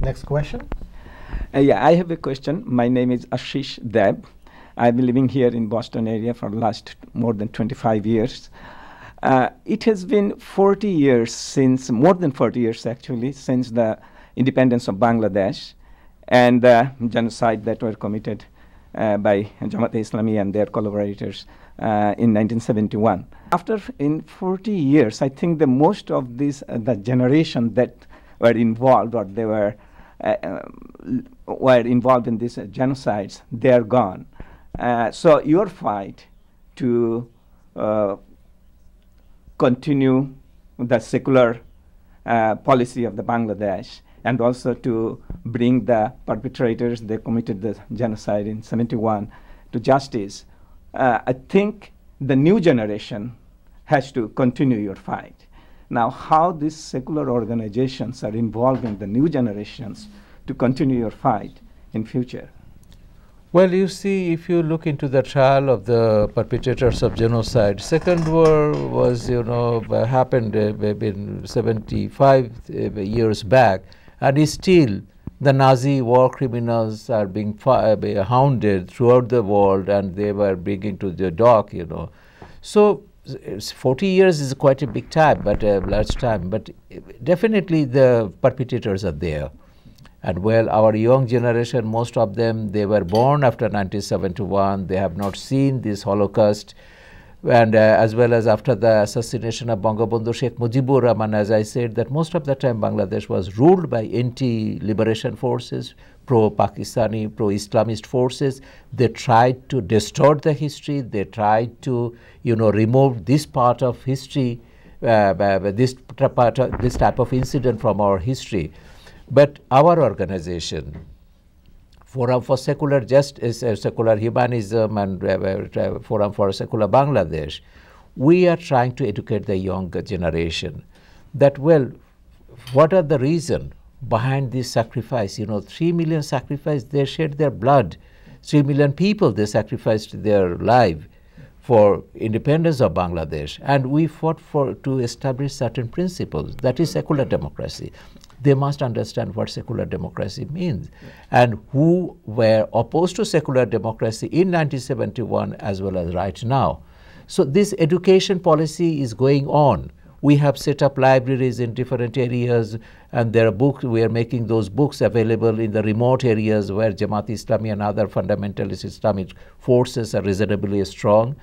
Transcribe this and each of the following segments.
Next question. Yeah, I have a question. My name is Ashish Deb. I've been living here in Boston area for the last more than 25 years. It has been 40 years since, more than 40 years actually, since the independence of Bangladesh and the genocide that were committed by Jamaat-e-Islami and their collaborators in 1971. After in 40 years, I think the most of this, the generation that were involved or they were involved in these genocides, they are gone. So your fight to continue the secular policy of the Bangladesh and also to bring the perpetrators, they committed the genocide in 71, to justice. I think the new generation has to continue your fight. Now, how these secular organizations are involving the new generations to continue your fight in future? Well, you see, if you look into the trial of the perpetrators of genocide, Second War was, happened maybe in 75 years back, and still the Nazi war criminals are being hounded throughout the world, and they were bringing to the dock, So 40 years is quite a big time, but a large time. But definitely the perpetrators are there. And well, our young generation, most of them, they were born after 1971. They have not seen this Holocaust. And as well as after the assassination of Bangabandhu Sheikh Mujibur Rahman, as I said, that most of the time Bangladesh was ruled by anti-liberation forces, pro-Pakistani, pro-Islamist forces. They tried to distort the history. They tried to, remove this part of history, this type of incident from our history. But our organization, Forum for Secular Justice, Secular Humanism, and Forum for Secular Bangladesh, we are trying to educate the younger generation that, well, what are the reasons behind this sacrifice? 3 million sacrifice, they shed their blood. 3 million people, they sacrificed their life for independence of Bangladesh. And we fought to establish certain principles. That is secular democracy. They must understand what secular democracy means, and who were opposed to secular democracy in 1971 as well as right now. So this education policy is going on. We have set up libraries in different areas, and there are books. We are making those books available in the remote areas where Jamaat-e-Islami and other fundamentalist Islamic forces are reasonably strong.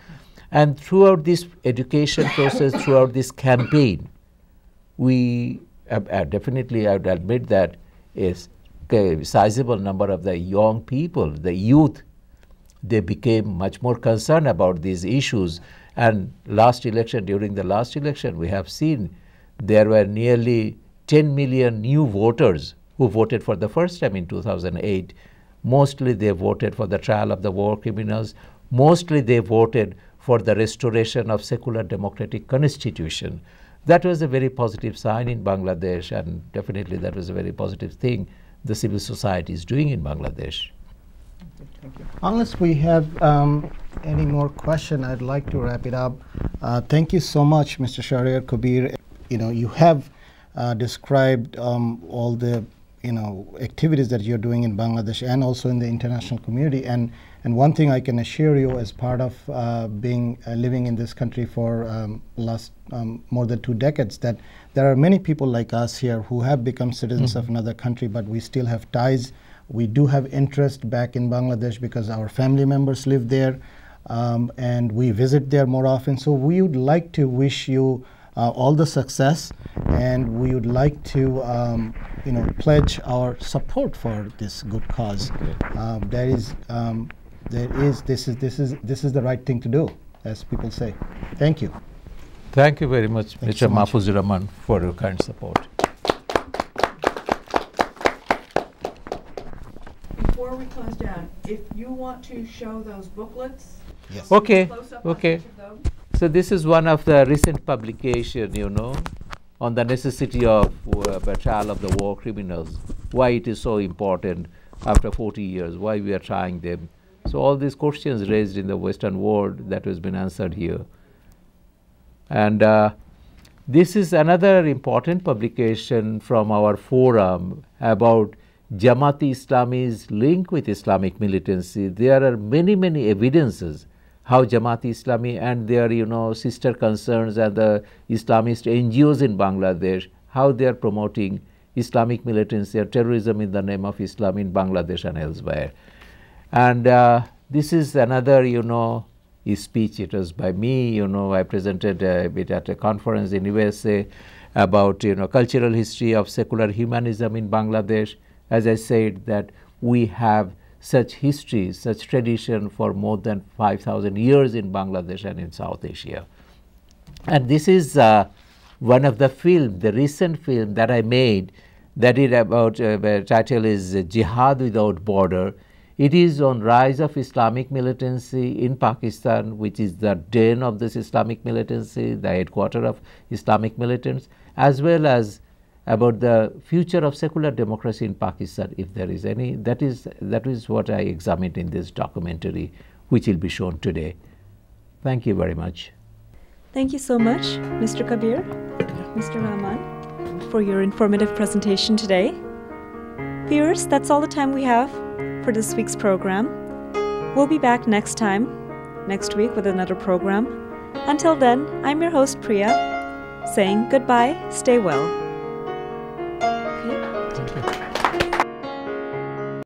And throughout this education process, throughout this campaign, we definitely, I would admit that a sizable number of the young people, the youth, they became much more concerned about these issues. And during the last election, we have seen there were nearly 10 million new voters who voted for the first time in 2008. Mostly they voted for the trial of the war criminals. Mostly they voted for the restoration of secular democratic constitution. That was a very positive sign in Bangladesh, and definitely that was a very positive thing the civil society is doing in Bangladesh. Thank you. Unless we have any more questions, I'd like to wrap it up. Thank you so much, Mr. Shahriar Kabir. You have described all the activities that you're doing in Bangladesh and also in the international community. And one thing I can assure you, as part of living in this country for last more than 2 decades, that there are many people like us here who have become citizens of another country, but we still have ties. We do have interest back in Bangladesh because our family members live there, and we visit there more often. So we would like to wish you all the success, and we would like to pledge our support for this good cause. This is the right thing to do, as people say. Thank you. Thank you very much, Mr. Mahfuzur Rahman, for your kind support. Before we close down, if you want to show those booklets, yes. Okay. Close up Okay. on each of those. So this is one of the recent publication, on the necessity of the trial of the war criminals, why it is so important after 40 years, why we are trying them. So all these questions raised in the Western world, that has been answered here. And This is another important publication from our forum about Jamaat-e-Islami's link with Islamic militancy. There are many, many evidences how Jamaat-e-Islami and their, sister concerns and the Islamist NGOs in Bangladesh, how they are promoting Islamic militancy or terrorism in the name of Islam in Bangladesh and elsewhere. And this is another, speech. It was by me, I presented a bit at a conference in USA about, cultural history of secular humanism in Bangladesh. As I said, that we have such history, such tradition for more than 5,000 years in Bangladesh and in South Asia. And this is one of the films, the recent film that I made, that is about, the title is Jihad Without Border. It is on rise of Islamic militancy in Pakistan, which is the den of this Islamic militancy, the headquarters of Islamic militants, as well as about the future of secular democracy in Pakistan, if there is any. That is what I examined in this documentary, which will be shown today. Thank you very much. Thank you so much, Mr. Kabir, Mr. Rahman, for your informative presentation today. Viewers, that's all the time we have for this week's program. We'll be back next week with another program. Until then, I'm your host, Priya, saying goodbye, stay well.